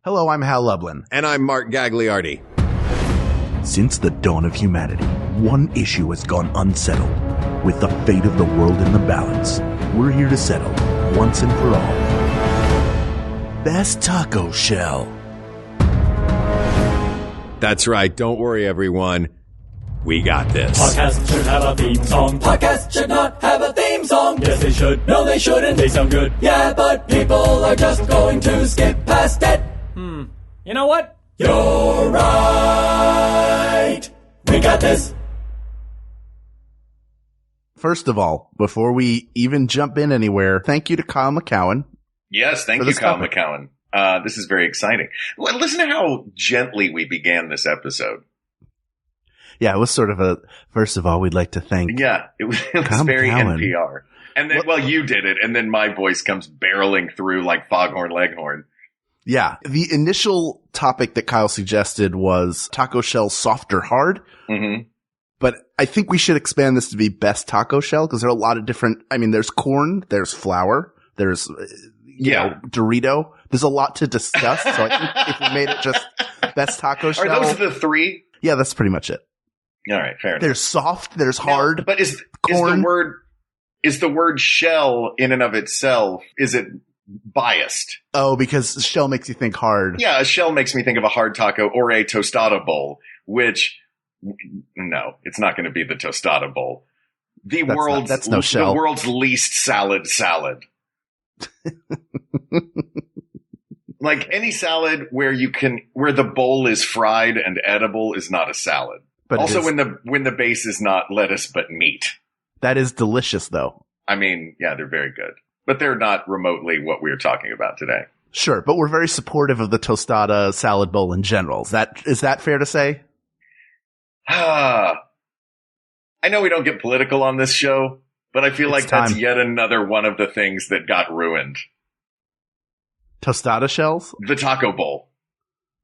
Hello, I'm Hal Lublin. And I'm Mark Gagliardi. Since the dawn of humanity, one issue has gone unsettled. With the fate of the world in the balance, we're here to settle, once and for all. Best taco shell. That's right. Don't worry, everyone. We got this. Podcast should have a theme song. Podcast should not have a theme song. Yes, they should. No, they shouldn't. They sound good. Yeah, but people are just going to skip past it. You know what? You're right. We got this. First of all, before we even jump in anywhere, thank you to Kyle McCowan. Yes, thank you, Kyle McCowan. This is very exciting. Well, listen to how gently we began this episode. Yeah, it was sort of a, first of all, we'd like to thank. Yeah, it was very McCowan. NPR. And then, well, you did it, and then my voice comes barreling through like Foghorn Leghorn. Yeah. The initial topic that Kyle suggested was taco shell soft or hard. Mm-hmm. But I think we should expand this to be best taco shell because there are a lot of different, I mean, there's corn, there's flour, there's, you know, Dorito. There's a lot to discuss. So I think if we made it just best taco shell. Are those the three? Yeah, that's pretty much it. All right, fair enough. There's soft, there's hard. But is the word shell in and of itself, is it biased? Oh, because shell makes you think hard. Yeah, a shell makes me think of a hard taco or a tostada bowl, which, no, it's not going to be the tostada bowl. The world's least salad. Like any salad where the bowl is fried and edible is not a salad. But also when the base is not lettuce but meat. That is delicious though. I mean, yeah, they're very good. But they're not remotely what we're talking about today. Sure, but we're very supportive of the tostada salad bowl in general. Is that fair to say? I know we don't get political on this show, but I feel like that's yet another one of the things that got ruined. Tostada shells? The taco bowl.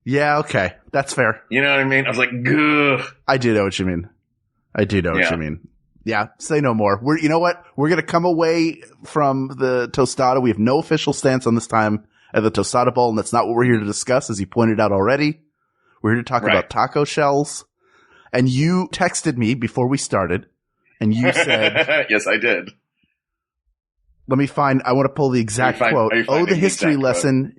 Yeah, okay. That's fair. You know what I mean? I was like, gugh. I do know what you mean. What you mean. Yeah, say no more. You know what? We're going to come away from the tostada. We have no official stance on this time at the tostada bowl, and that's not what we're here to discuss, as you pointed out already. We're here to talk about taco shells. And you texted me before we started, and you said... Yes, I did. Let me find... I want to pull the exact quote. Oh, the history lesson...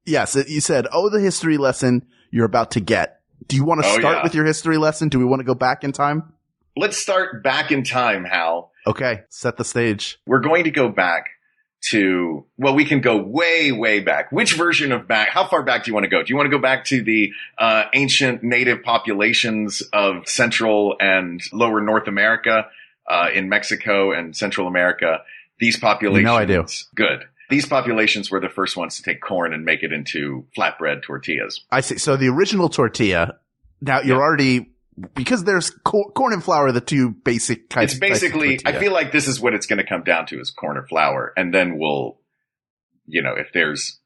Yes, you said, oh, the history lesson you're about to get. Do you want to start with your history lesson? Do we want to go back in time? Let's start back in time, Hal. Okay, set the stage. We're going to go back to, well, we can go way, way back. Which version of back? How far back do you want to go? Do you want to go back to the ancient native populations of Central and Lower North America, in Mexico and Central America? These populations. No, I do. Good. These populations were the first ones to take corn and make it into flatbread tortillas. I see. So the original tortilla, now you're already, because there's corn and flour, the two basic kinds of tortilla. It's basically, I feel like this is what it's going to come down to is corn or flour. And then we'll, you know, if there's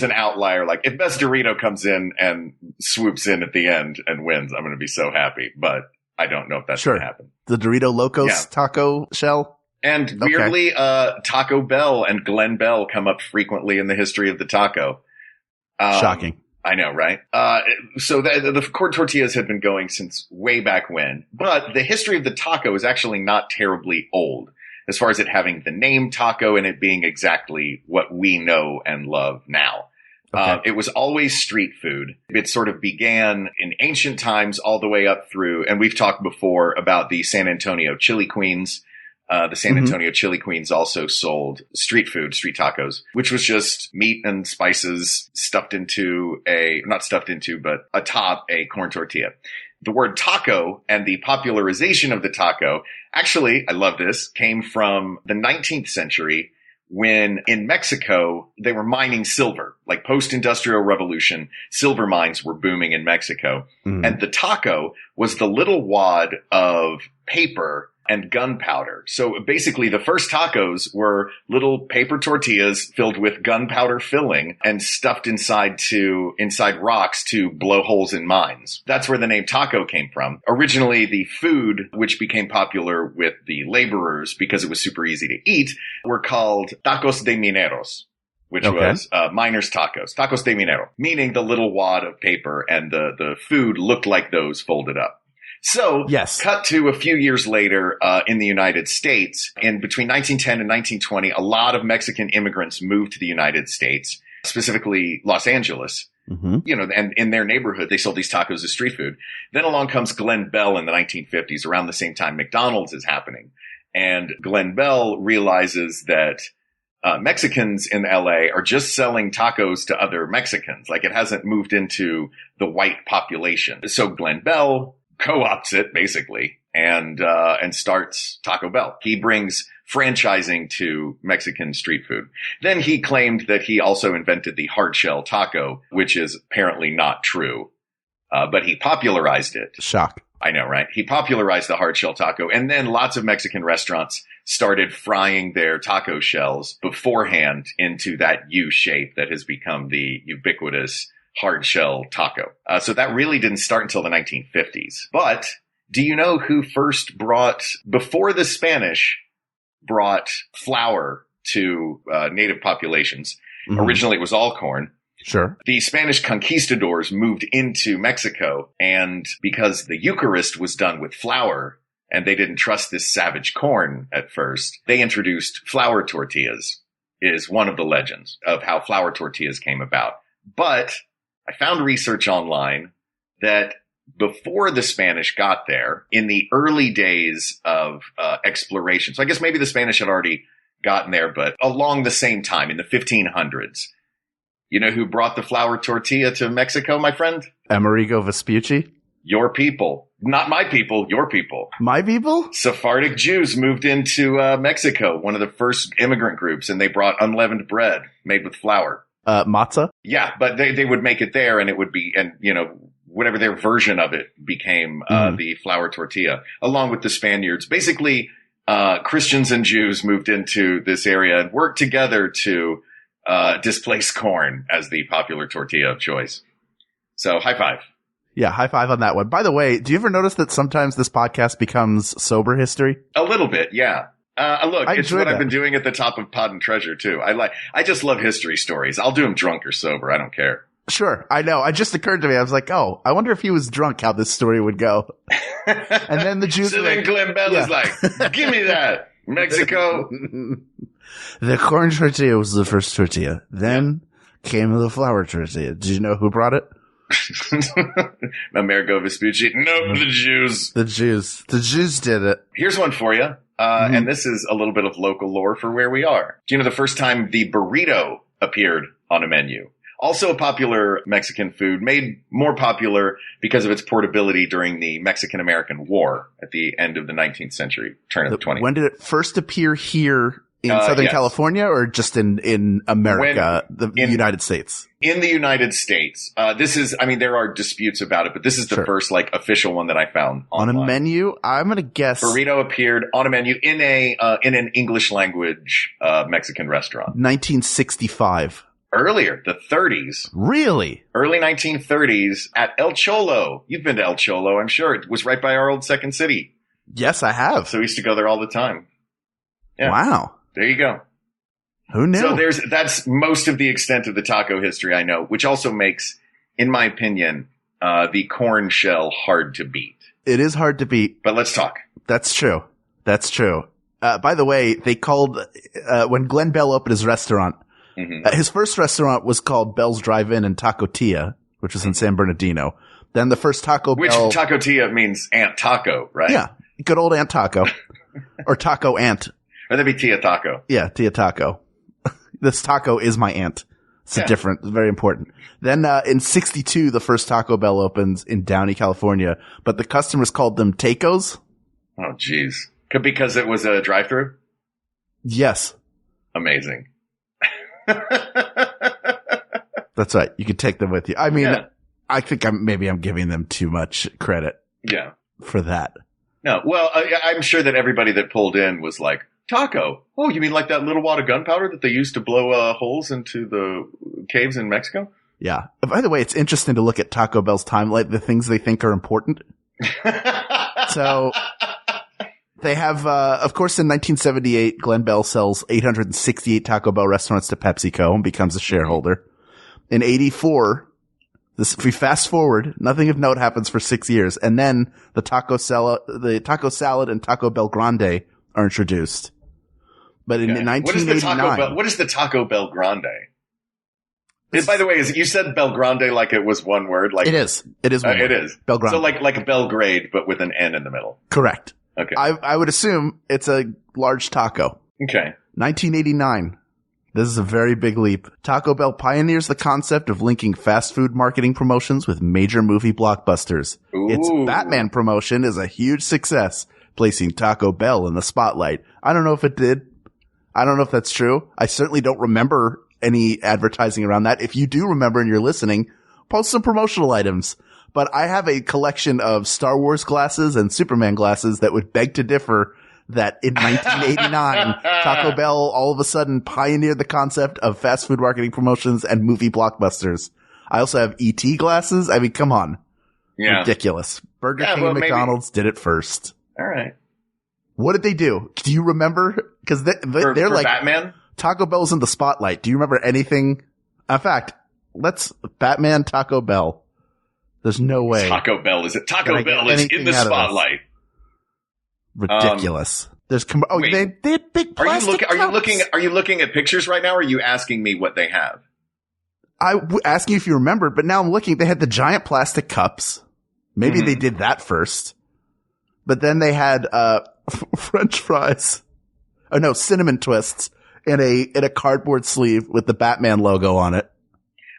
an outlier, like if Best Dorito comes in and swoops in at the end and wins, I'm going to be so happy. But I don't know if that's going to happen. The Dorito Locos taco shell? And weirdly, Taco Bell and Glen Bell come up frequently in the history of the taco. Shocking. I know, right? So the corn tortillas had been going since way back when. But the history of the taco is actually not terribly old, as far as it having the name taco and it being exactly what we know and love now. Okay. It was always street food. It sort of began in ancient times all the way up through, and we've talked before about the San Antonio Chili Queens. The San Antonio Chili Queens also sold street food, street tacos, which was just meat and spices stuffed into atop a corn tortilla. The word taco and the popularization of the taco, actually, I love this, came from the 19th century when in Mexico, they were mining silver, like post-industrial revolution, silver mines were booming in Mexico. And the taco was the little wad of paper and gunpowder. So basically the first tacos were little paper tortillas filled with gunpowder filling and stuffed inside rocks to blow holes in mines. That's where the name taco came from. Originally the food, which became popular with the laborers because it was super easy to eat, were called tacos de mineros. which was miner's tacos, tacos de minero, meaning the little wad of paper and the food looked like those folded up. So, cut to a few years later in the United States, in between 1910 and 1920, a lot of Mexican immigrants moved to the United States, specifically Los Angeles. Mm-hmm. You know, and in their neighborhood, they sold these tacos as street food. Then along comes Glen Bell in the 1950s, around the same time McDonald's is happening. And Glen Bell realizes that Mexicans in LA are just selling tacos to other Mexicans. Like, it hasn't moved into the white population. So Glen Bell co-opts it basically and starts Taco Bell. He brings franchising to Mexican street food. Then he claimed that he also invented the hard shell taco, which is apparently not true. But he popularized it. Shock. I know, right? He popularized the hard shell taco, and then lots of Mexican restaurants started frying their taco shells beforehand into that U shape that has become the ubiquitous hard shell taco. So that really didn't start until the 1950s. But do you know who first before the Spanish brought flour to native populations? Mm-hmm. Originally, it was all corn. Sure. The Spanish conquistadors moved into Mexico, and because the Eucharist was done with flour, and they didn't trust this savage corn at first, they introduced flour tortillas, is one of the legends of how flour tortillas came about. But I found research online that before the Spanish got there, in the early days of exploration, so I guess maybe the Spanish had already gotten there, but along the same time, in the 1500s, you know who brought the flour tortilla to Mexico, my friend? Amerigo Vespucci? Your people. Not my people, your people. My people? Sephardic Jews moved into Mexico, one of the first immigrant groups, and they brought unleavened bread made with flour. Matzah? Yeah, but they would make it there, and it would be, and you know, whatever their version of it became the flour tortilla, along with the Spaniards. Basically, Christians and Jews moved into this area and worked together to displace corn as the popular tortilla of choice. So, high five. Yeah, high five on that one. By the way, do you ever notice that sometimes this podcast becomes sober history? A little bit, yeah. Look, it's what I've been doing at the top of Pod and Treasure, too. I just love history stories. I'll do them drunk or sober. I don't care. Sure, I know. It just occurred to me. I was like, oh, I wonder if he was drunk how this story would go. And then the Jews so then Glen Bell is like, give me that, Mexico. The corn tortilla was the first tortilla. Then came the flour tortilla. Did you know who brought it? Amerigo Vespucci. Nope, the Jews. The Jews did it. Here's one for you. And this is a little bit of local lore for where we are. Do you know the first time the burrito appeared on a menu? Also a popular Mexican food, made more popular because of its portability during the Mexican-American War at the end of the 19th century, turn of the 20th. When did it first appear here in Southern California, or just in America, the United States? In the United States. There are disputes about it, but this is the first official one that I found online. On a menu? I'm going to guess. Burrito appeared on a menu in an English language Mexican restaurant. 1965. Earlier, the 30s. Really? Early 1930s at El Cholo. You've been to El Cholo, I'm sure. It was right by our old Second City. Yes, I have. So we used to go there all the time. Yeah. Wow. There you go. Who knew? So that's most of the extent of the taco history I know, which also makes, in my opinion, the corn shell hard to beat. It is hard to beat. But let's talk. That's true. That's true. By the way, they called, when Glen Bell opened his restaurant, his first restaurant was called Bell's Drive-In and Tacotilla, which was in San Bernardino. Then the first Taco Bell. Which Tacotilla means Aunt Taco, right? Yeah. Good old Aunt Taco. Or Taco Aunt. Or that'd be Tia Taco. Yeah, Tia Taco. This taco is my aunt. It's different, very important. Then in 62, the first Taco Bell opens in Downey, California, but the customers called them tacos. Oh, jeez. Because it was a drive-thru? Yes. Amazing. That's right. You could take them with you. I mean, I think I'm giving them too much credit. Yeah. For that. No. Well, I'm sure that everybody that pulled in was like, taco. Oh, you mean like that little wad of gunpowder that they used to blow holes into the caves in Mexico? Yeah. By the way, it's interesting to look at Taco Bell's timeline, the things they think are important. So They have, of course, in 1978, Glenn Bell sells 868 Taco Bell restaurants to PepsiCo and becomes a shareholder. In 84, if we fast forward, nothing of note happens for 6 years, and then the taco salad and Taco Bell Grande are introduced. But in 1989, what is the Taco Bell Grande? And by the way, you said Bel Grande like it was one word. Like it is. It is. It is. Bel Grande. So like Belgrade, but with an N in the middle. Correct. Okay. I would assume it's a large taco. Okay. 1989. This is a very big leap. Taco Bell pioneers the concept of linking fast food marketing promotions with major movie blockbusters. Ooh. Its Batman promotion is a huge success, placing Taco Bell in the spotlight. I don't know if it did. I don't know if that's true. I certainly don't remember any advertising around that. If you do remember and you're listening, post some promotional items. But I have a collection of Star Wars glasses and Superman glasses that would beg to differ that in 1989, Taco Bell all of a sudden pioneered the concept of fast food marketing promotions and movie blockbusters. I also have E.T. glasses. I mean, come on. Yeah. Ridiculous. Burger King and McDonald's did it first. All right. What did they do? Do you remember? Because they're like Batman? Taco Bell's in the spotlight. Do you remember anything? In fact, let's Batman Taco Bell. There's no way. Taco Bell is in the spotlight. Ridiculous. There's wait, they had big plastic cups. Are you looking at pictures right now, or are you asking me what they have? Asking you if you remember, but now I'm looking. They had the giant plastic cups. Maybe they did that first, but then they had French fries. Oh no, cinnamon twists in a cardboard sleeve with the Batman logo on it.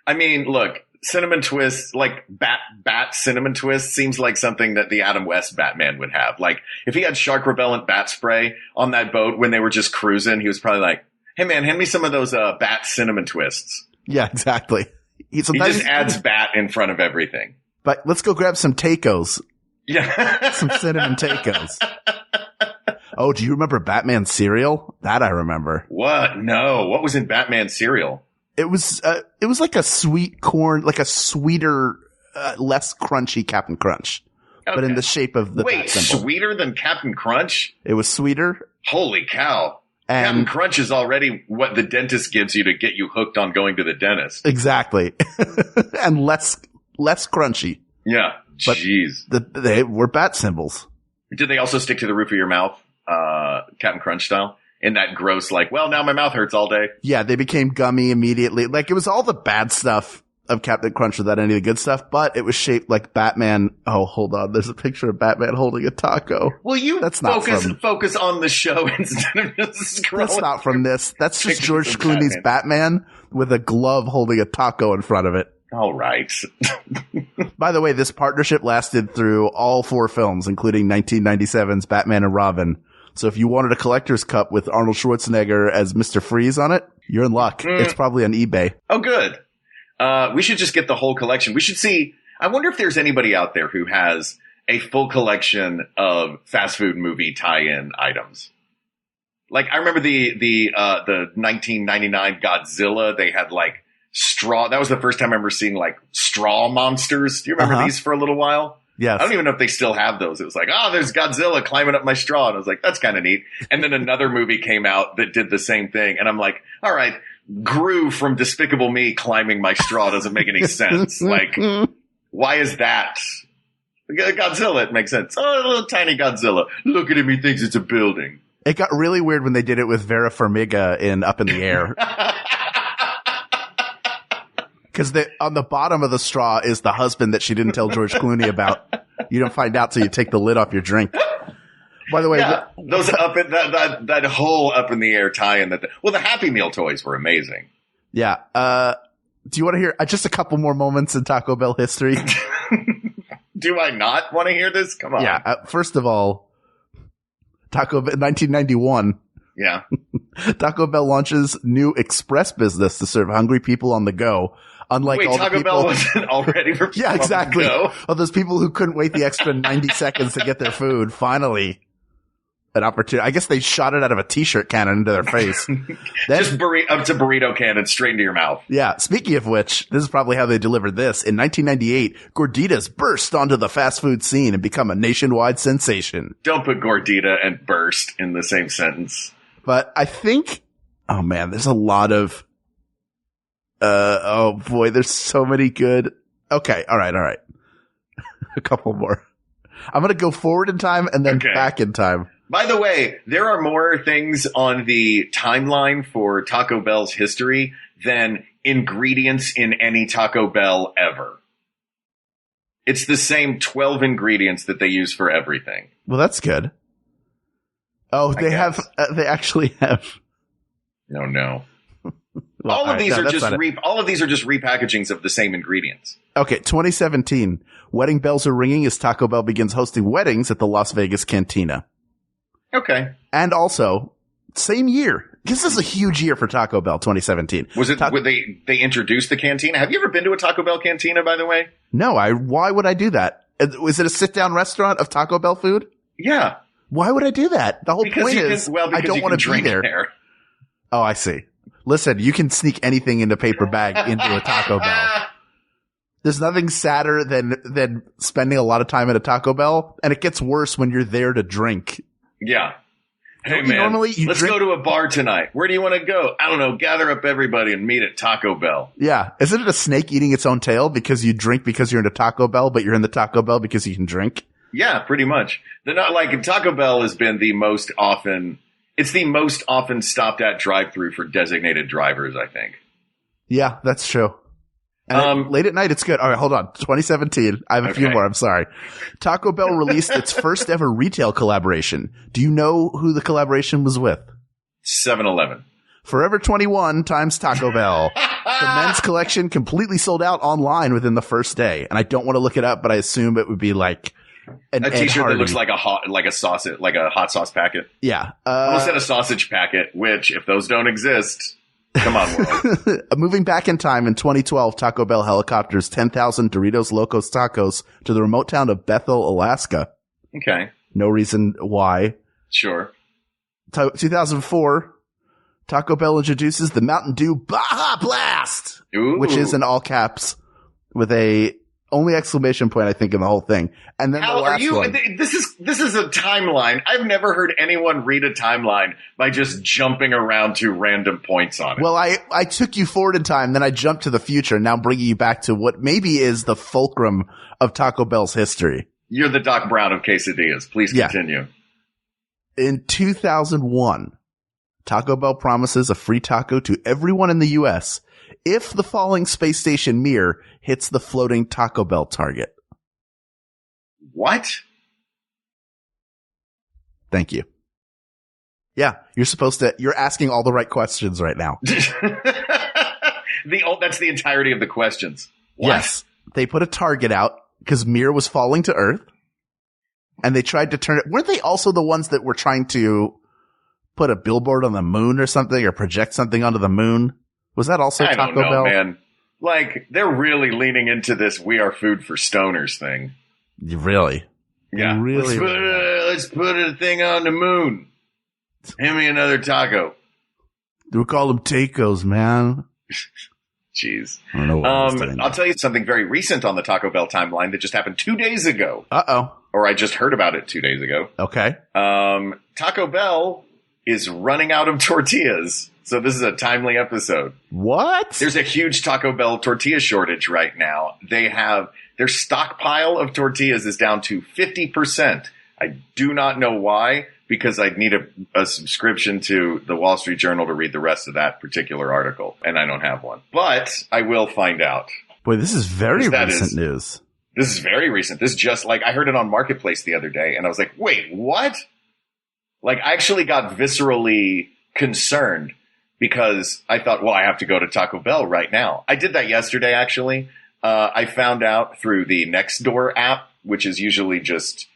I mean, look. Cinnamon twists, like bat cinnamon twist, seems like something that the Adam West Batman would have. Like, if he had shark repellent bat spray on that boat when they were just cruising, he was probably like, hey man, hand me some of those bat cinnamon twists. Yeah, exactly. He just adds bat in front of everything. But let's go grab some tacos. Yeah. Some cinnamon tacos. Oh, do you remember Batman cereal? That I remember. What? No. What was in Batman cereal? It was like a sweet corn, like a sweeter, less crunchy Captain Crunch, but in the shape of the bat symbol. Sweeter than Captain Crunch? It was sweeter. Holy cow. And Captain Crunch is already what the dentist gives you to get you hooked on going to the dentist. Exactly. And less crunchy. Yeah. Jeez. They were bat symbols. Did they also stick to the roof of your mouth, Captain Crunch style? In that gross, like, well, now my mouth hurts all day. Yeah, they became gummy immediately. Like, it was all the bad stuff of Captain Crunch without any of the good stuff, but it was shaped like Batman. Oh, hold on. There's a picture of Batman holding a taco. Well, that's focus on the show instead of just scrolling. That's not from this. That's just George Clooney's Batman with a glove holding a taco in front of it. All right. By the way, this partnership lasted through all 4 films, including 1997's Batman and Robin. So if you wanted a collector's cup with Arnold Schwarzenegger as Mr. Freeze on it, you're in luck. It's probably on eBay. Oh, good. We should just get the whole collection. We should see. I wonder if there's anybody out there who has a full collection of fast food movie tie-in items. Like, I remember the 1999 Godzilla. They had like straw. That was the first time I remember seeing like straw monsters. Do you remember these for a little while? Yes. I don't even know if they still have those. It was like, there's Godzilla climbing up my straw. And I was like, that's kind of neat. And then another movie came out that did the same thing. And I'm like, all right, Gru from Despicable Me climbing my straw doesn't make any sense. Like, why is that? Godzilla, it makes sense. Oh, a little tiny Godzilla. Look at him, he thinks it's a building. It got really weird when they did it with Vera Farmiga in Up in the Air. Because on the bottom of the straw is the husband that she didn't tell George Clooney about. You don't find out till you take the lid off your drink. By the way, those that whole Up in the Air tie-in the Happy Meal toys were amazing. Yeah. Do you want to hear just a couple more moments in Taco Bell history? Do I not want to hear this? Come on. Yeah. First of all, Taco Bell 1991. Yeah. Taco Bell launches new express business to serve hungry people on the go. Unlike all Taco the people, Bell wasn't already for yeah, exactly. All those people who couldn't wait the extra 90 seconds to get their food. Finally, an opportunity. I guess they shot it out of a t-shirt cannon into their face. Just up to burrito cannon straight into your mouth. Yeah. Speaking of which, this is probably how they delivered this. In 1998, gorditas burst onto the fast food scene and become a nationwide sensation. Don't put gordita and burst in the same sentence. But I think, oh man, there's a lot of, oh boy, there's so many good. Okay. All right. A couple more. I'm going to go forward in time and then back in time. By the way, there are more things on the timeline for Taco Bell's history than ingredients in any Taco Bell ever. It's the same 12 ingredients that they use for everything. Well, that's good. Oh, they actually have. No. Well, all of these are just repackagings of the same ingredients. Okay, 2017. Wedding bells are ringing as Taco Bell begins hosting weddings at the Las Vegas Cantina. Okay. And also, same year. This is a huge year for Taco Bell, 2017. Was it, they introduced the cantina? Have you ever been to a Taco Bell cantina, by the way? No, why would I do that? Was it a sit-down restaurant of Taco Bell food? Yeah. Why would I do that? The whole point is, I don't want to be there. Oh, I see. Listen, you can sneak anything in a paper bag into a Taco Bell. There's nothing sadder than spending a lot of time at a Taco Bell, and it gets worse when you're there to drink. Yeah. Hey, man, let's go to a bar tonight. Where do you want to go? I don't know. Gather up everybody and meet at Taco Bell. Yeah. Isn't it a snake eating its own tail because you drink because you're in a Taco Bell, but you're in the Taco Bell because you can drink? Yeah, pretty much. They're not like Taco Bell has been the most often stopped at drive-through for designated drivers, I think. Yeah, that's true. And late at night, it's good. All right, hold on. 2017. I have a few more. I'm sorry. Taco Bell released its first ever retail collaboration. Do you know who the collaboration was with? 7-Eleven. Forever 21 times Taco Bell. The men's collection completely sold out online within the first day. And I don't want to look it up, but I assume it would be like a t-shirt that looks like a hot sauce packet. Yeah. Almost said a sausage packet, which if those don't exist, come on, world. Moving back in time, in 2012, Taco Bell helicopters 10,000 Doritos Locos Tacos to the remote town of Bethel, Alaska. Okay. No reason why. Sure. 2004, Taco Bell introduces the Mountain Dew Baja Blast, which is in all caps with a only exclamation point, I think, in the whole thing. And then the last one. This is a timeline. I've never heard anyone read a timeline by just jumping around to random points on it. Well, I took you forward in time, then I jumped to the future, and now I'm bringing you back to what maybe is the fulcrum of Taco Bell's history. You're the Doc Brown of quesadillas. Please continue. In 2001, Taco Bell promises a free taco to everyone in the U.S. if the falling space station Mir hits the floating Taco Bell target. What? Thank you. Yeah, you're asking all the right questions right now. That's the entirety of the questions. What? Yes. They put a target out because Mir was falling to Earth, and they tried to turn it. Weren't they also the ones that were trying to put a billboard on the moon or something, or project something onto the moon? Was that also Taco Bell? I don't know, man. Like, they're really leaning into this "we are food for stoners" thing. Really? Yeah. Really? Let's put a thing on the moon. Hand me another taco. We call them tacos, man. Jeez. I don't know I'll tell you something very recent on the Taco Bell timeline that just happened 2 days ago. Uh-oh. Or I just heard about it 2 days ago. Okay. Taco Bell is running out of tortillas. So this is a timely episode. What? There's a huge Taco Bell tortilla shortage right now. Their stockpile of tortillas is down to 50%. I do not know why, because I'd need a subscription to the Wall Street Journal to read the rest of that particular article, and I don't have one. But I will find out. Boy, this is very recent news. This is very recent. This just I heard it on Marketplace the other day, and I was like, wait, what? Like, I actually got viscerally concerned because I thought, well, I have to go to Taco Bell right now. I did that yesterday, actually. I found out through the Nextdoor app, which is usually just,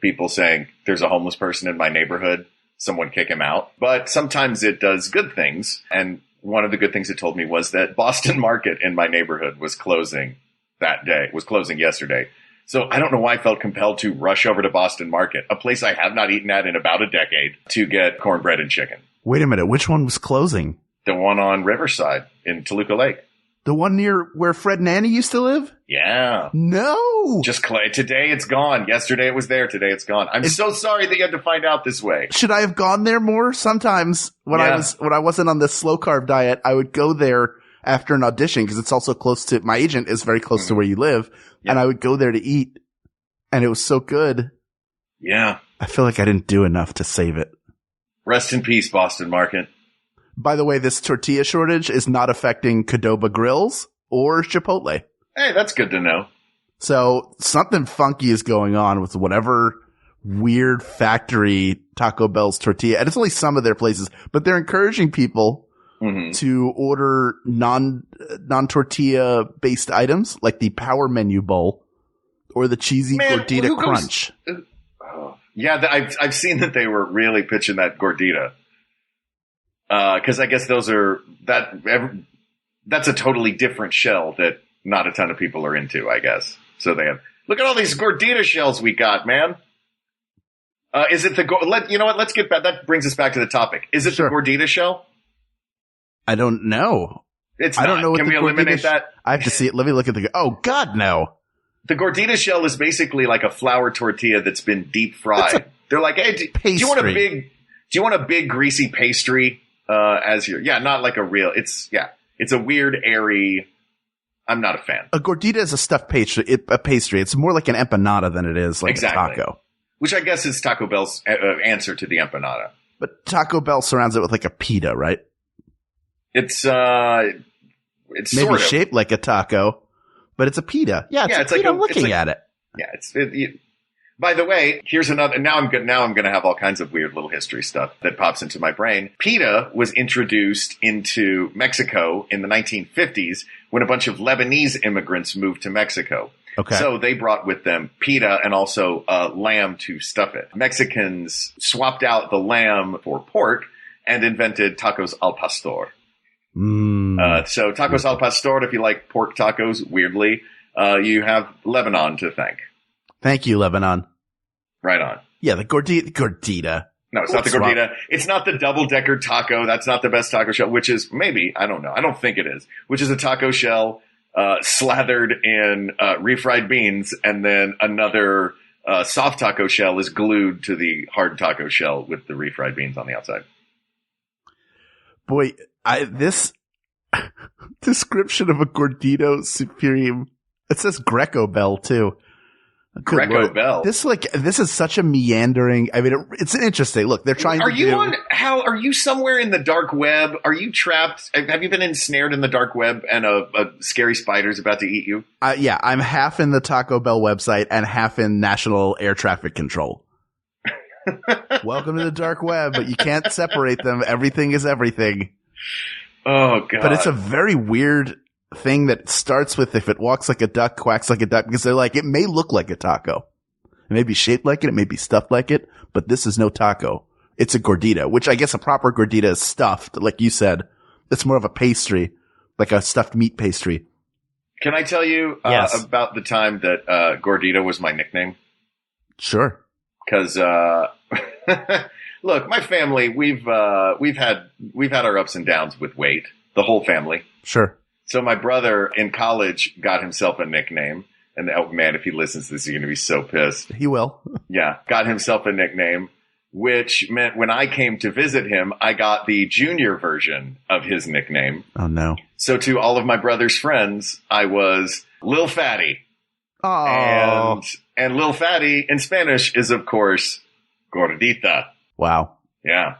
people saying there's a homeless person in my neighborhood, someone kick him out. But sometimes it does good things. And one of the good things it told me was that Boston Market in my neighborhood was closing that day, was closing yesterday. So I don't know why I felt compelled to rush over to Boston Market, a place I have not eaten at in about a decade, to get cornbread and chicken. Wait a minute. Which one was closing? The one on Riverside in Toluca Lake. The one near where Fred and Annie used to live? Yeah. No. Today it's gone. Yesterday it was there. Today it's gone. I'm so sorry that you had to find out this way. Should I have gone there more? Sometimes when I wasn't on this slow carb diet, I would go there after an audition because it's also close to, my agent is very close to where you live. Yeah. And I would go there to eat and it was so good. Yeah. I feel like I didn't do enough to save it. Rest in peace, Boston Market. By the way, this tortilla shortage is not affecting Qdoba Grills or Chipotle. Hey, that's good to know. So something funky is going on with whatever weird factory Taco Bell's tortilla. And it's only some of their places, but they're encouraging people to order non-tortilla based items like the Power Menu Bowl or the Cheesy Gordita Crunch. Yeah, I've seen that they were really pitching that Gordita. Cause I guess that's a totally different shell that not a ton of people are into, I guess. So they have, look at all these Gordita shells we got, man. Is it you know what? Let's get back. That brings us back to the topic. Is it the Gordita shell? I don't know. I don't know what Can we eliminate that? I have to see it. Let me look at oh God, no. The Gordita shell is basically like a flour tortilla that's been deep fried. They're like, hey, do you want a big greasy pastry? Not like a real, it's a weird, airy, I'm not a fan. A gordita is a stuffed pastry. It's more like an empanada than it is like a taco. Which I guess is Taco Bell's answer to the empanada. But Taco Bell surrounds it with like a pita, right? It's maybe sort of shaped like a taco, but it's a pita. Yeah, it's like I'm looking at it. Yeah, by the way, here's another. Now I'm going to have all kinds of weird little history stuff that pops into my brain. Pita was introduced into Mexico in the 1950s when a bunch of Lebanese immigrants moved to Mexico. Okay. So they brought with them pita and also lamb to stuff it. Mexicans swapped out the lamb for pork and invented tacos al pastor. So tacos al pastor, if you like pork tacos, weirdly, you have Lebanon to thank. Thank you, Lebanon. Right on. Yeah, the gordita. No, it's not the gordita. It's not the double-decker taco. That's not the best taco shell, which is maybe, I don't know. I don't think it is. Which is a taco shell slathered in refried beans, and then another soft taco shell is glued to the hard taco shell with the refried beans on the outside. Boy, this description of a Gordito Supreme, it says Greco Bell too. Greco Bell. This is such a meandering. I mean, it's interesting. Look, they're trying. Are you somewhere in the dark web? Are you trapped? Have you been ensnared in the dark web and a scary spider's about to eat you? Yeah, I'm half in the Taco Bell website and half in National Air Traffic Control. Welcome to the dark web, but you can't separate them. Everything is everything. Oh God! But it's a very weird thing that starts with if it walks like a duck, quacks like a duck, because they're like, it may look like a taco. It may be shaped like it. It may be stuffed like it, but this is no taco. It's a gordita, which I guess a proper gordita is stuffed. Like you said, it's more of a pastry, like a stuffed meat pastry. Can I tell you about the time that gordita was my nickname? Sure. Cause, look, my family, we've had our ups and downs with weight, the whole family. Sure. So my brother in college got himself a nickname, and oh man, if he listens to this, he's going to be so pissed. He will. Yeah, got himself a nickname, which meant when I came to visit him, I got the junior version of his nickname. Oh no. So to all of my brother's friends, I was Lil Fatty. Oh. And Lil Fatty in Spanish is of course Gordita. Wow. Yeah.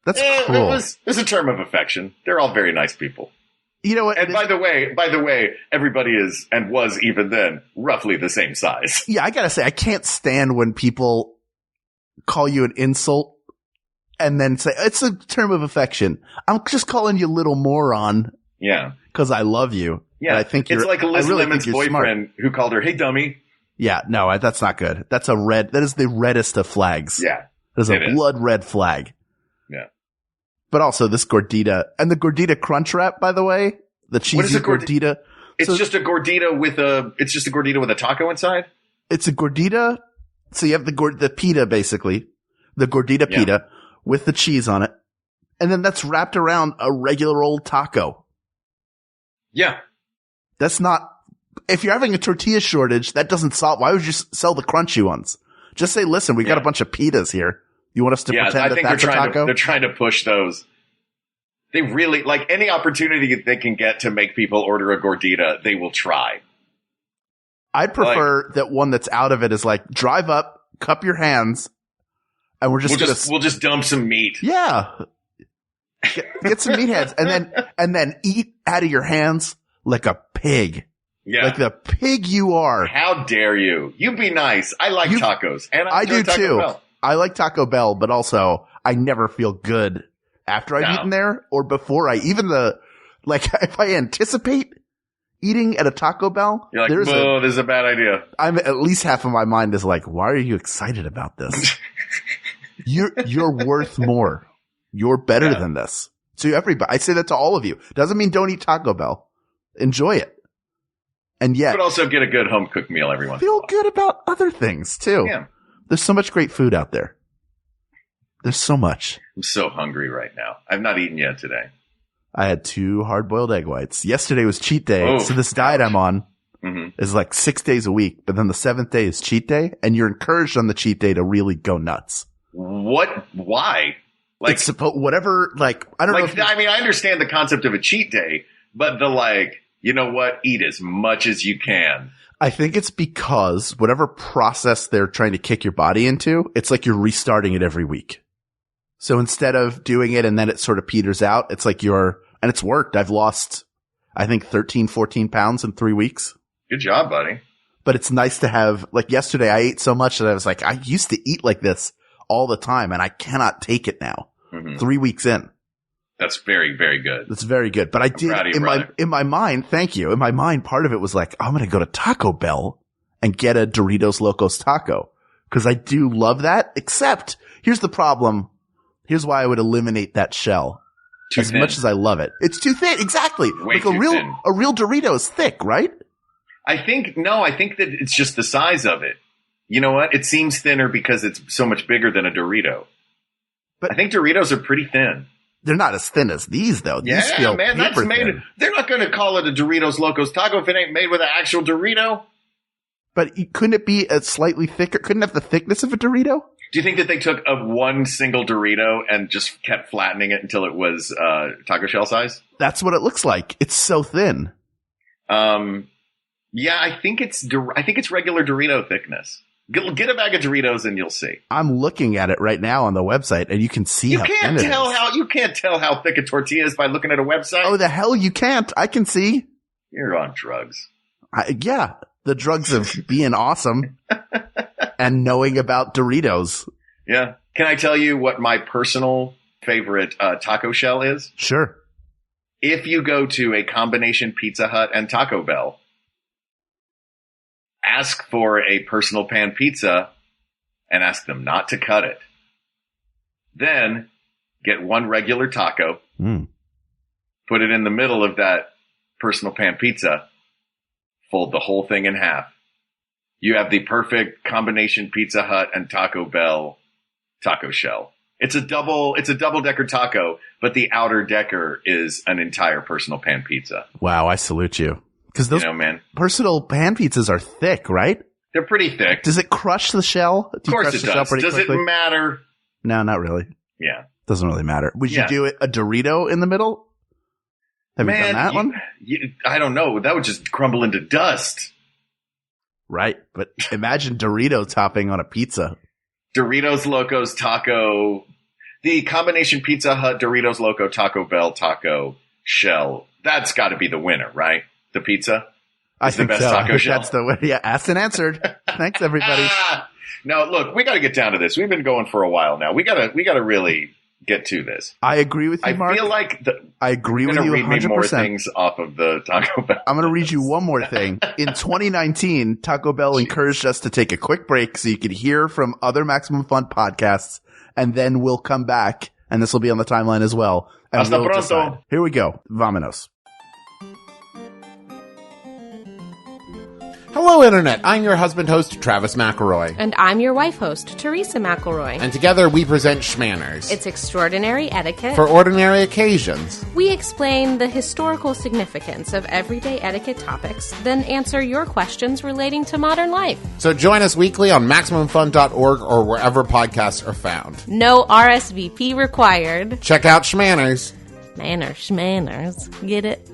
That's cool. It was a term of affection. They're all very nice people. You know what? And by the way, everybody is and was even then roughly the same size. Yeah, I gotta say, I can't stand when people call you an insult and then say it's a term of affection. I'm just calling you little moron. Yeah, because I love you. Yeah, I think it's like Liz Lemon's boyfriend smart. who called her, "Hey, dummy." Yeah, no, that's not good. That is the reddest of flags. Yeah, that is a blood red flag. Yeah. But also this gordita and the gordita crunch wrap, by the way, the cheesy gordita. It's just a gordita with a taco inside. It's a gordita. So you have the pita, basically. The gordita pita with the cheese on it. And then that's wrapped around a regular old taco. Yeah. That's not, if you're having a tortilla shortage, that doesn't solve, why would you sell the crunchy ones? Just say, listen, we got a bunch of pitas here. You want us to pretend that that's a taco? They're trying to push those. They really, like any opportunity they can get to make people order a gordita, they will try. I'd prefer that one that's out of it is like, drive up, cup your hands, and we'll just dump some meat. Yeah. Get some meatheads and then eat out of your hands like a pig. Yeah. Like the pig you are. How dare you? You be nice. I like tacos. And I do Taco too. Bell. I like Taco Bell, but also I never feel good after I've eaten there or before if I anticipate eating at a Taco Bell. You're like, this is a bad idea. I'm at least half of my mind is like, why are you excited about this? You're worth more. You're better than this. To everybody. I say that to all of you. Doesn't mean don't eat Taco Bell. Enjoy it. And yet. But also get a good home cooked meal every once in a while. Feel good about other things too. Yeah. There's so much great food out there. There's so much. I'm so hungry right now. I've not eaten yet today. I had 2 hard-boiled egg whites. Yesterday was cheat day. So this diet I'm on is like 6 days a week, but then the 7th day is cheat day, and you're encouraged on the cheat day to really go nuts. What? Why? Like, it's whatever, like, I don't know. I mean, I understand the concept of a cheat day, but you know what? Eat as much as you can. I think it's because whatever process they're trying to kick your body into, it's like you're restarting it every week. So instead of doing it and then it sort of peters out, it's like and it's worked. I've lost, I think 13, 14 pounds in 3 weeks. Good job, buddy. But it's nice to have, like yesterday I ate so much that I was like, I used to eat like this all the time and I cannot take it now. 3 weeks in. That's very, very good. That's very good. But I did in my mind, thank you. In my mind, part of it was like, I'm going to go to Taco Bell and get a Doritos Locos taco. Cause I do love that. Except here's the problem. Here's why I would eliminate that shell. As much as I love it. It's too thin. Exactly. Way like too thin. A real Dorito is thick, right? I think that it's just the size of it. You know what? It seems thinner because it's so much bigger than a Dorito. But I think Doritos are pretty thin. They're not as thin as these, though. These feel man, that's made. Thin. They're not going to call it a Doritos Locos taco if it ain't made with an actual Dorito. But couldn't it be a slightly thicker? Couldn't it have the thickness of a Dorito? Do you think that they took one single Dorito and just kept flattening it until it was taco shell size? That's what it looks like. It's so thin. Yeah, I think it's regular Dorito thickness. Get a bag of Doritos and you'll see. I'm looking at it right now on the website, and you can see you can't tell how thick a tortilla is by looking at a website. Oh, the hell you can't! I can see. You're on drugs. Yeah, the drugs of being awesome and knowing about Doritos. Yeah. Can I tell you what my personal favorite taco shell is? Sure. If you go to a combination Pizza Hut and Taco Bell, ask for a personal pan pizza and ask them not to cut it. Then get one regular taco, put it in the middle of that personal pan pizza, fold the whole thing in half. You have the perfect combination Pizza Hut and Taco Bell taco shell. It's a double-decker taco, but the outer decker is an entire personal pan pizza. Wow, I salute you. Because those personal pan pizzas are thick, right? They're pretty thick. Does it crush the shell? Of course it does. Does it matter? No, not really. Yeah. Doesn't really matter. Would you do a Dorito in the middle? Have you done that one? I don't know. That would just crumble into dust. Right. But imagine Dorito topping on a pizza. Doritos Locos Taco. The combination Pizza Hut, Doritos Loco, Taco Bell taco shell. That's got to be the winner, right? The pizza? I think the best so. taco shell. That's the way. Yeah, asked and answered. Thanks, everybody. No, look, we got to get down to this. We've been going for a while now. We got to really get to this. I agree with you, Mark. I feel like I agree with you 100%. Read me more things off of the Taco Bell. I'm going to read you one more thing. In 2019, Taco Bell encouraged us to take a quick break so you could hear from other Maximum Fun podcasts, and then we'll come back, and this will be on the timeline as well. And Hasta we'll pronto. Decide. Here we go. Vámonos. Hello, Internet. I'm your husband host, Travis McElroy. And I'm your wife host, Teresa McElroy. And together we present Schmanners. It's extraordinary etiquette. For ordinary occasions. We explain the historical significance of everyday etiquette topics, then answer your questions relating to modern life. So join us weekly on MaximumFun.org or wherever podcasts are found. No RSVP required. Check out Schmanners. Schmanners. Get it?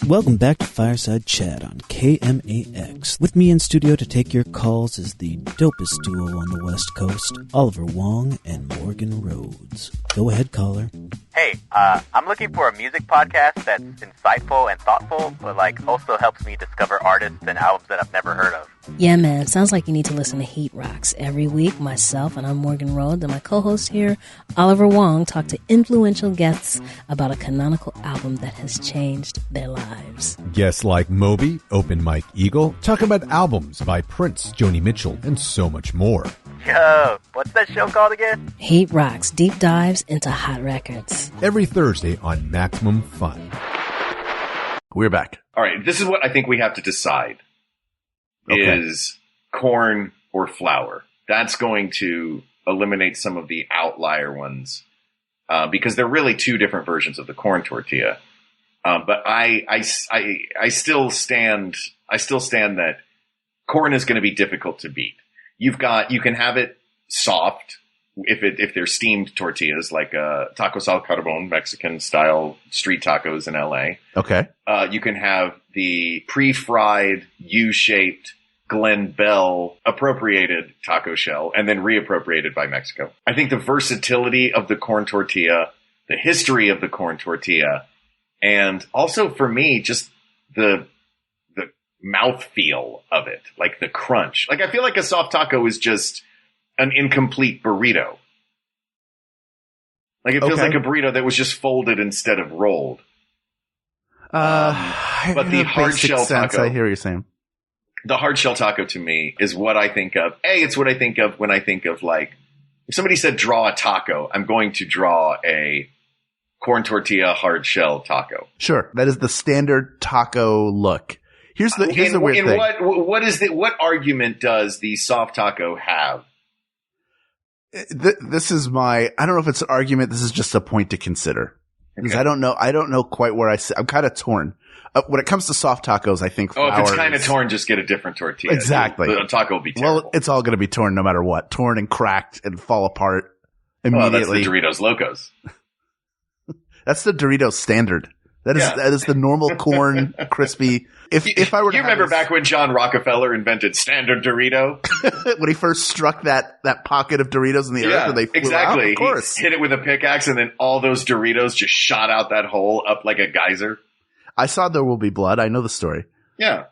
Welcome back to Fireside Chat on KMAX. With me in studio to take your calls is the dopest duo on the West Coast, Oliver Wong and Morgan Rhodes. Go ahead, caller. Hey, I'm looking for a music podcast that's insightful and thoughtful, but also helps me discover artists and albums that I've never heard of. Yeah, man. Sounds like you need to listen to Heat Rocks. Every week, myself, and I'm Morgan Rhodes, and my co-host here, Oliver Wong, talk to influential guests about a canonical album that has changed their lives. Guests like Moby, Open Mike Eagle, talk about albums by Prince, Joni Mitchell, and so much more. Yo, what's that show called again? Heat Rocks, deep dives into hot records. Every Thursday on Maximum Fun. We're back. All right, this is what I think we have to decide. Is corn or flour. That's going to eliminate some of the outlier ones because they're really two different versions of the corn tortilla. But I still stand that corn is going to be difficult to beat. You can have it soft if they're steamed tortillas like taco sal carbon, Mexican style street tacos in LA. Okay. You can have the pre-fried U-shaped Glen Bell appropriated taco shell and then reappropriated by Mexico. I think the versatility of the corn tortilla, the history of the corn tortilla, and also for me, just the mouthfeel of it, like the crunch. Like I feel like a soft taco is just an incomplete burrito. Like it feels like a burrito that was just folded instead of rolled. But the hard shell taco, I hear what you're saying. The hard shell taco to me is what I think of. It's what I think of when I think of if somebody said draw a taco, I'm going to draw a corn tortilla hard shell taco. Sure. That is the standard taco look. Here's the weird thing. What argument does the soft taco have? This is I don't know if it's an argument. This is just a point to consider. Because I don't know quite where I sit. I'm kind of torn. When it comes to soft tacos, I think flour. If it's kind of torn, just get a different tortilla. Exactly. The taco will be terrible. Well, it's all going to be torn no matter what. Torn and cracked and fall apart immediately. That's the Doritos Locos. That's the Doritos standard. That is the normal corn crispy. If I were to remember back when John Rockefeller invented Standard Dorito? When he first struck that pocket of Doritos in the earth and they flew out? Of course. He hit it with a pickaxe and then all those Doritos just shot out that hole up like a geyser. I saw There Will Be Blood. I know the story. Yeah.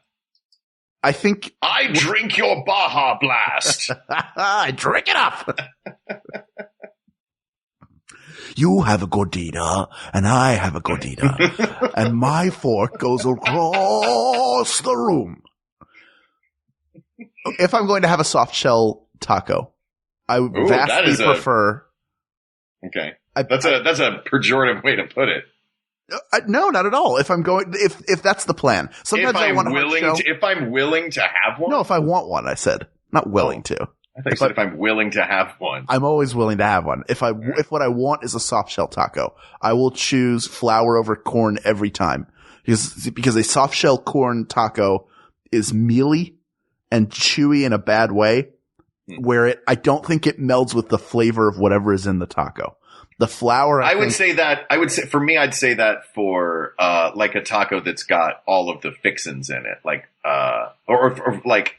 I think I drink your Baja Blast. I drink it up. You have a gordita, and I have a gordita, and my fork goes across the room. If I'm going to have a soft shell taco, I would vastly prefer. Okay, that's a pejorative way to put it. No, not at all. If I'm going, if that's the plan, sometimes I want if I'm willing to have one. No, if I want one, I said not willing to. I think if I'm willing to have one. I'm always willing to have one. If what I want is a soft shell taco, I will choose flour over corn every time. Because a soft shell corn taco is mealy and chewy in a bad way, where I don't think it melds with the flavor of whatever is in the taco. The flour, I'd say that for like a taco that's got all of the fixins in it, like or like.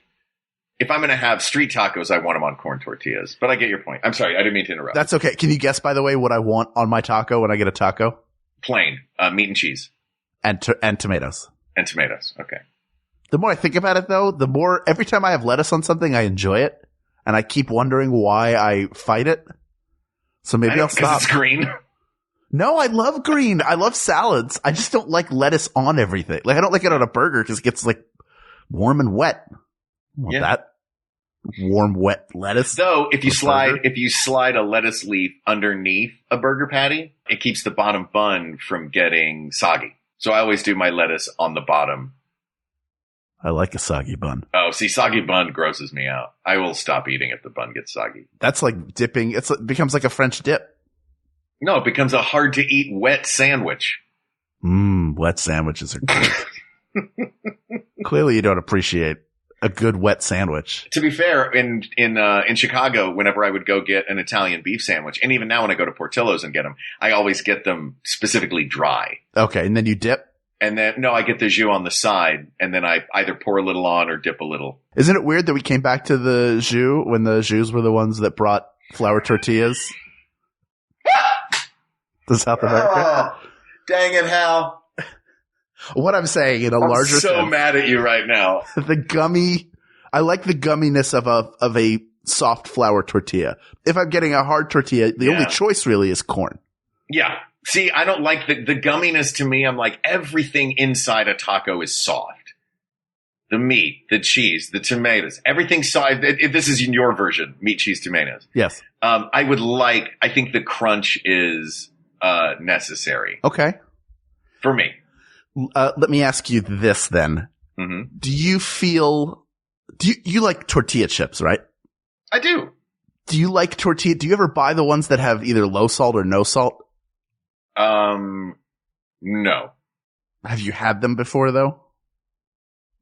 If I'm going to have street tacos, I want them on corn tortillas. But I get your point. I'm sorry. I didn't mean to interrupt. That's okay. Can you guess, by the way, what I want on my taco when I get a taco? Plain. Meat and cheese. And tomatoes. And tomatoes. Okay. The more I think about it, though, the more every time I have lettuce on something, I enjoy it. And I keep wondering why I fight it. So maybe I'll stop. Because it's green? No, I love green. I love salads. I just don't like lettuce on everything. Like, I don't like it on a burger because it gets, warm and wet. I want that. warm, wet lettuce. Though, if you slide a lettuce leaf underneath a burger patty, it keeps the bottom bun from getting soggy. So I always do my lettuce on the bottom. I like a soggy bun. Oh, see, soggy bun grosses me out. I will stop eating if the bun gets soggy. That's like dipping. It becomes like a French dip. No, it becomes a hard-to-eat wet sandwich. Wet sandwiches are good. Clearly, you don't appreciate a good wet sandwich. To be fair, in Chicago, whenever I would go get an Italian beef sandwich, and even now when I go to Portillo's and get them, I always get them specifically dry. Okay, and then you dip? And then, no, I get the jus on the side, and then I either pour a little on or dip a little. Isn't it weird that we came back to the jus when the jus were the ones that brought flour tortillas to South America? Oh, dang it, Hal. What I'm saying in a larger sense. I'm so mad at you right now. I like the gumminess of a soft flour tortilla. If I'm getting a hard tortilla, the only choice really is corn. Yeah. See, I don't like the gumminess. To me, I'm like, everything inside a taco is soft. The meat, the cheese, the tomatoes, everything soft. If this is in your version, meat, cheese, tomatoes. Yes. I think the crunch is necessary. Okay. For me. Let me ask you this then. Mm-hmm. Do you like tortilla chips, right? I do. Do you like tortilla? Do you ever buy the ones that have either low salt or no salt? No. Have you had them before though?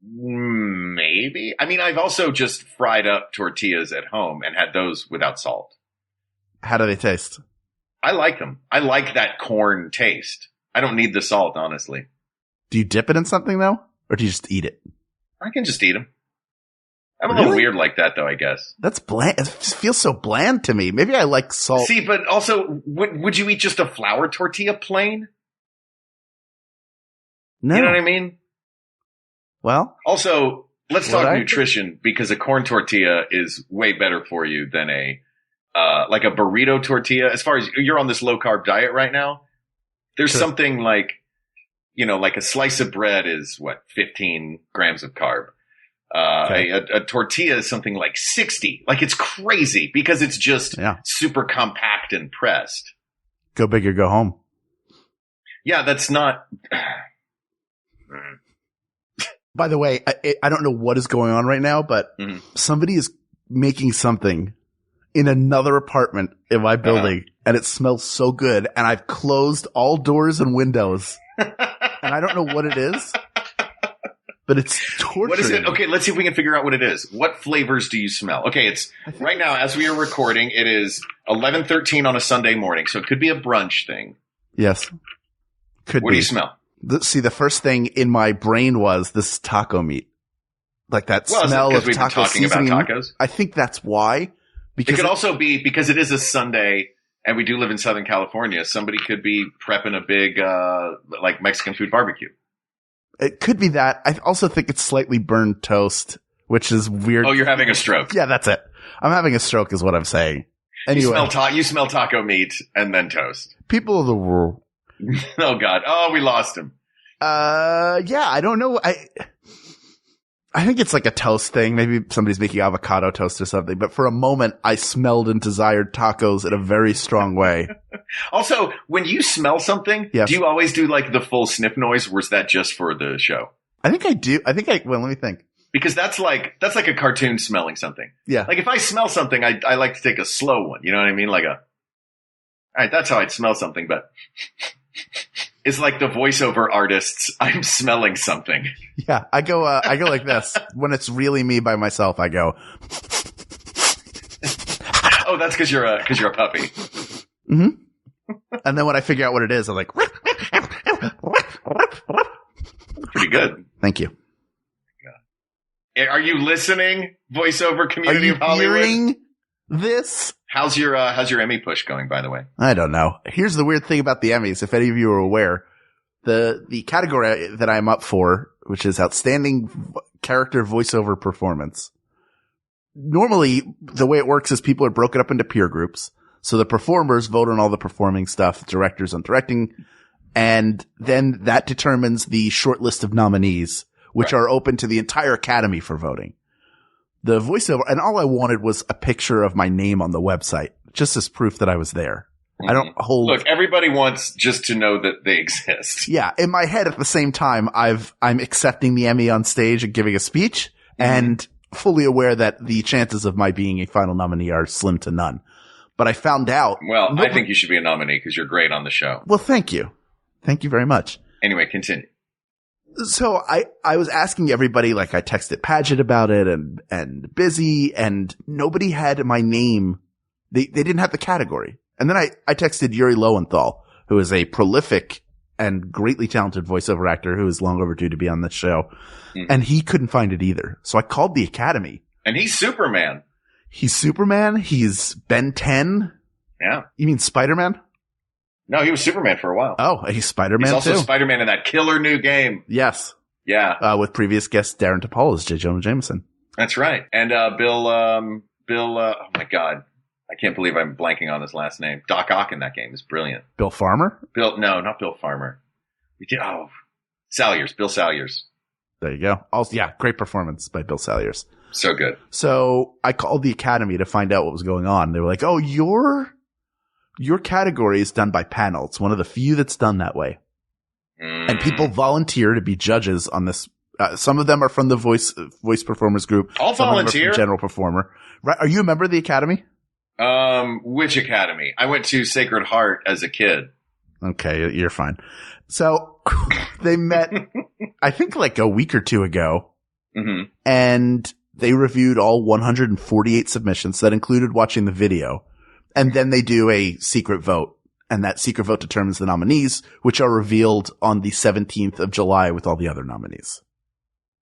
Maybe. I mean, I've also just fried up tortillas at home and had those without salt. How do they taste? I like them. I like that corn taste. I don't need the salt, honestly. Do you dip it in something though? Or do you just eat it? I can just eat them. I'm a little weird like that though, I guess. That's bland. It feels so bland to me. Maybe I like salt. See, but also, would you eat just a flour tortilla plain? No. You know what I mean? Well. Also, let's talk nutrition, because a corn tortilla is way better for you than like a burrito tortilla. As far as you're on this low carb diet right now, there's something like, like a slice of bread is 15 grams of carb. A tortilla is something like 60. Like, it's crazy because it's just super compact and pressed. Go big or go home. Yeah, that's not. By the way, I don't know what is going on right now, but somebody is making something in another apartment in my building, and it smells so good. And I've closed all doors and windows, and I don't know what it is. But it's torturing. What is it? Okay, let's see if we can figure out what it is. What flavors do you smell? Okay, it's right now as we are recording. It is 11:13 on a Sunday morning, so it could be a brunch thing. Yes, could be. What do you smell? See, the first thing in my brain was this taco meat, like that smell of taco seasoning. About tacos? I think that's why. Because it could also be because it is a Sunday, and we do live in Southern California. Somebody could be prepping a big like Mexican food barbecue. It could be that. I also think it's slightly burned toast, which is weird. Oh, you're having a stroke. Yeah, that's it. I'm having a stroke is what I'm saying. Anyway. You smell taco meat and then toast. People of the world. Oh, God. Oh, we lost him. Yeah, I don't know. I think it's like a toast thing. Maybe somebody's making avocado toast or something. But for a moment, I smelled and desired tacos in a very strong way. Also, when you smell something, do you always do like the full sniff noise, or is that just for the show? I think I do. Well, let me think. Because that's like a cartoon smelling something. Yeah. Like if I smell something, I like to take a slow one. You know what I mean? Like all right, that's how I'd smell something, but it's like the voiceover artists. I'm smelling something. Yeah, I go like this. When it's really me by myself, I go. Oh, that's because you're a puppy. Mm-hmm. And then when I figure out what it is, I'm like. Pretty good. Thank you. Are you listening, voiceover community of Hollywood? Are you hearing this? How's your Emmy push going, by the way? I don't know. Here's the weird thing about the Emmys. If any of you are aware, the category that I'm up for, which is outstanding character voiceover performance. Normally, the way it works is people are broken up into peer groups. So the performers vote on all the performing stuff, directors on directing, and then that determines the short list of nominees, which are open to the entire Academy for voting. the voiceover, and all I wanted was a picture of my name on the website, just as proof that I was there. Mm-hmm. I don't hold. Look, everybody wants just to know that they exist. Yeah, in my head, at the same time, I'm accepting the Emmy on stage and giving a speech, and fully aware that the chances of my being a final nominee are slim to none. But I found out. Well, I think you should be a nominee because you're great on the show. Well, thank you. Thank you very much. Anyway, continue. So I was asking everybody, like I texted Paget about it and Busy, and nobody had my name. They didn't have the category. And then I texted Yuri Lowenthal, who is a prolific and greatly talented voiceover actor who is long overdue to be on this show. And he couldn't find it either. So I called the Academy. And he's Superman. He's Superman. He's Ben 10. Yeah. You mean Spider-Man? No, he was Superman for a while. Oh, he's Spider-Man too. He's also Spider-Man in that killer new game. Yes. Yeah. With previous guest Darren Tapal as J. Jonah Jameson. That's right. And Bill, oh my God. I can't believe I'm blanking on his last name. Doc Ock in that game is brilliant. Bill Farmer? No, not Bill Farmer. Salyers. Bill Salyers. There you go. Also, yeah, great performance by Bill Salyers. So good. So I called the Academy to find out what was going on. They were like, "Oh, your category is done by panel. It's one of the few that's done that way." And people volunteer to be judges on this. Some of them are from the voice performers group. I'll volunteer. General performer. Right? Are you a member of the Academy? Which Academy? I went to Sacred Heart as a kid. Okay, you're fine. So they met, I think like a week or two ago, and they reviewed all 148 submissions that included watching the video. And then they do a secret vote, and that secret vote determines the nominees, which are revealed on the 17th of July with all the other nominees.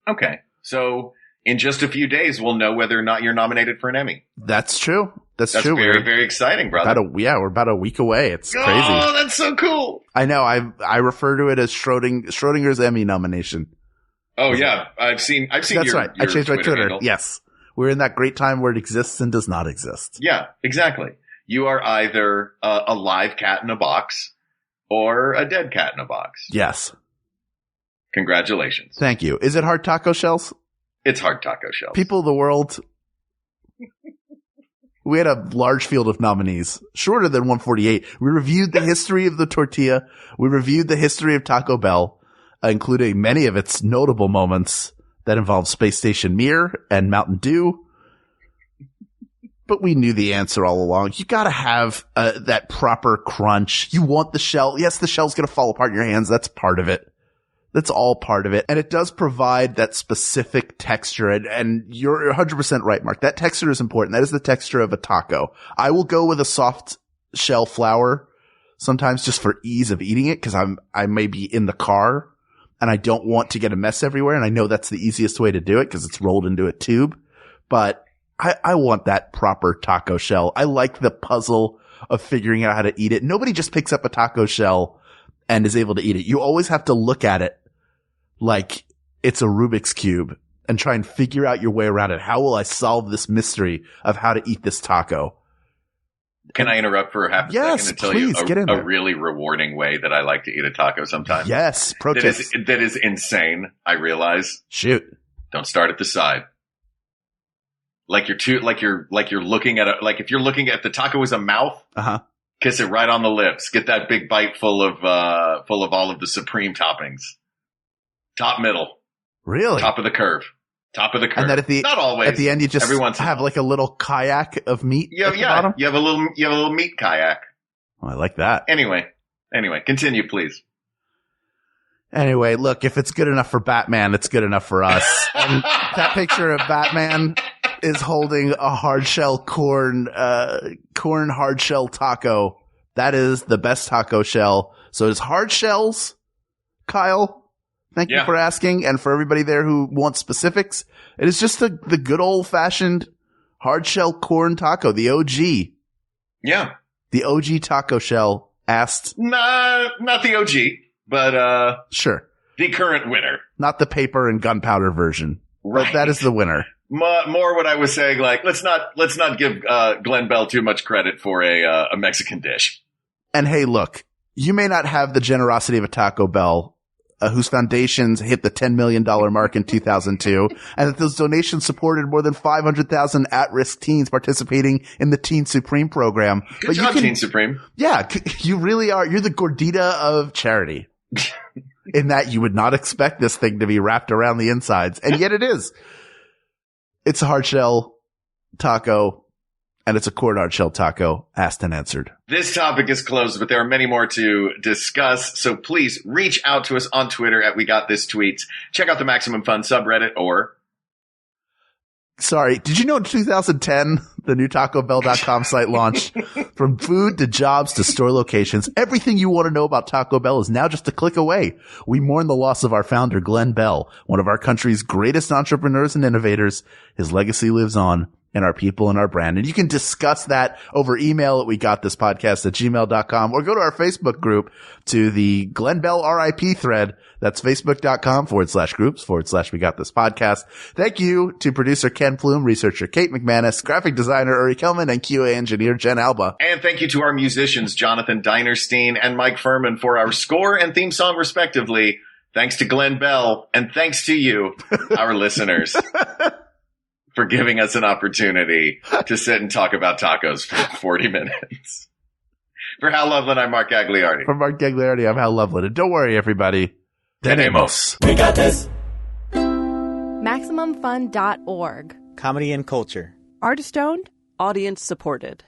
Okay. So in just a few days, we'll know whether or not you're nominated for an Emmy. That's true. That's true. Very, very exciting, brother. We're about a week away. It's crazy. Oh, that's so cool. I know. I refer to it as Schrodinger's Emmy nomination. Oh yeah, I've seen. That's right. I changed my Twitter. Handle. Yes, we're in that great time where it exists and does not exist. Yeah, exactly. You are either a live cat in a box or a dead cat in a box. Yes. Congratulations. Thank you. Is it hard taco shells? It's hard taco shells. People of the world. We had a large field of nominees, shorter than 148. We reviewed the history of the tortilla. We reviewed the history of Taco Bell, including many of its notable moments that involved Space Station Mir and Mountain Dew. But we knew the answer all along. You gotta have that proper crunch. You want the shell. Yes, the shell's gonna fall apart in your hands. That's part of it. That's all part of it. And it does provide that specific texture. And you're 100% right, Mark. That texture is important. That is the texture of a taco. I will go with a soft shell flour sometimes just for ease of eating it because I may be in the car and I don't want to get a mess everywhere. And I know that's the easiest way to do it because it's rolled into a tube. But I want that proper taco shell. I like the puzzle of figuring out how to eat it. Nobody just picks up a taco shell and is able to eat it. You always have to look at it like it's a Rubik's Cube and try and figure out your way around it. How will I solve this mystery of how to eat this taco? Can I interrupt for half a second and tell you a really rewarding way that I like to eat a taco sometimes? Yes, pro tips. That is insane, I realize. Shoot. Don't start at the side. Like you're looking at if you're looking at the taco as a mouth, kiss it right on the lips. Get that big bite full of all of the supreme toppings. Top, middle. Really? Top of the curve. And then not always. At the end, you just have like a little kayak of meat. Yeah. You have a little meat kayak. Oh, I like that. Anyway, continue, please. Anyway, look, if it's good enough for Batman, it's good enough for us. And that picture of Batman is holding a hard shell corn hard shell taco. That is the best taco shell. So it's hard shells, Kyle. Thank you for asking. And for everybody there who wants specifics, it is just the good old fashioned hard shell corn taco, the OG. Yeah. The OG taco shell asked. Not the OG, but, sure. The current winner. Not the paper and gunpowder version. Right. But that is the winner. More what I was saying, like, let's not give, Glenn Bell too much credit for a Mexican dish. And hey, look, you may not have the generosity of a Taco Bell, whose foundations hit the $10 million mark in 2002, and that those donations supported more than 500,000 at-risk teens participating in the Teen Supreme program. Good job, Teen Supreme. Yeah, you really are. You're the Gordita of charity. In that you would not expect this thing to be wrapped around the insides, and yet it is. It's a hard shell taco, and it's a corn hard shell taco, asked and answered. This topic is closed, but there are many more to discuss, so please reach out to us on Twitter at We Got This Tweets. Check out the Maximum Fun subreddit, or... Sorry, did you know in 2010, the new TacoBell.com site launched? From food to jobs to store locations, everything you want to know about Taco Bell is now just a click away. We mourn the loss of our founder, Glenn Bell, one of our country's greatest entrepreneurs and innovators. His legacy lives on in our people and our brand. And you can discuss that over email at wegotThisPodcast@gmail.com, or go to our Facebook group to the Glenn Bell RIP thread. That's facebook.com/groups/We Got This Podcast. Thank you to producer Ken Plume, researcher Kate McManus, graphic designer Uri Kelman, and QA engineer Jen Alba. And thank you to our musicians Jonathan Dinerstein and Mike Furman for our score and theme song respectively. Thanks to Glenn Bell, and thanks to you, our listeners, for giving us an opportunity to sit and talk about tacos for 40 minutes. For Hal Loveland, I'm Mark Gagliardi. For Mark Gagliardi, I'm Hal Loveland. And don't worry, everybody. Tenemos. We got this. MaximumFun.org. Comedy and culture. Artist owned. Audience supported.